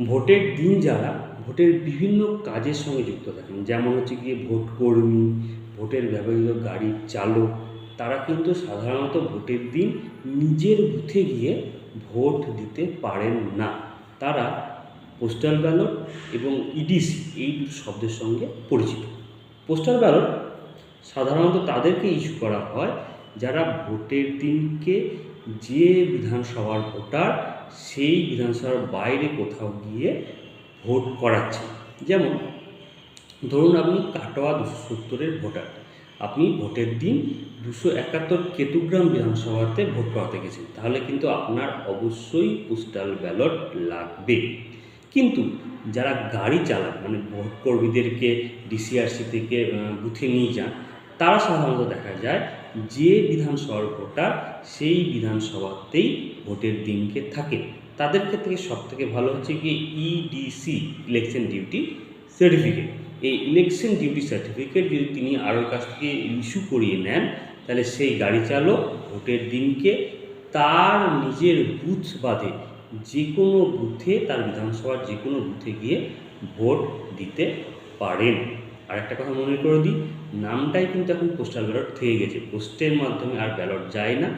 ভোটের দিন যারা ভোটের বিভিন্ন কাজের সঙ্গে যুক্ত থাকেন, যেমন হচ্ছে গিয়ে ভোট কর্মী, ভোটের ব্যবহৃত গাড়ির চালক, তারা কিন্তু সাধারণত ভোটের দিন নিজের বুথে গিয়ে ভোট দিতে পারেন না। তারা পোস্টাল ব্যালট এবং ইডিসি এই দুটো শব্দের সঙ্গে পরিচিত। পোস্টাল ব্যালট সাধারণত তাদেরকে ইস্যু করা হয় যারা ভোটের দিনকে যে বিধানসভার ভোটার সেই বিধানসভার বাইরে কোথাও গিয়ে ভোট করাচ্ছে। যেমন ধরুন আপনি কাটোয়া 270-এর ভোটার, আপনি ভোটের দিন 271 কেতুগ্রাম বিধানসভাতে ভোট করাতে গেছেন, তাহলে কিন্তু আপনার অবশ্যই পোস্টাল ব্যালট লাগবে। কিন্তু যারা গাড়ি চালান, মানে ভোট কর্মীদেরকে ডিসিআরসি থেকে বুথে নিয়ে যান, তারা সাধারণত দেখা যায় যে বিধানসভার ভোটার সেই বিধানসভাতেই ভোটের দিনকে থাকে। তাদের ক্ষেত্রে সবথেকে ভালো হচ্ছে কি ইডিসি, ইলেকশন ডিউটি সার্টিফিকেট। এই ইলেকশন ডিউটি সার্টিফিকেট যদি তিনি আরোর কাছ থেকে ইস্যু করিয়ে নেন, তাহলে সেই গাড়ি চালক ভোটের দিনকে তার নিজের বুথ বাদে যে কোনো বুথে, তার বিধানসভার যে কোনো বুথে গিয়ে ভোট দিতে পারেন। আর একটা কথা মনে করে দিই, নামটাই কিন্তু এখন পোস্টাল ব্যালট থেকে গেছে, পোস্টের মাধ্যমে আর ব্যালট যায় না,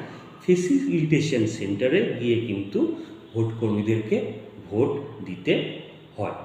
ফেসিলিটেশন সেন্টারে গিয়ে কিন্তু ভোট কর্মীদেরকে ভোট দিতে হয়।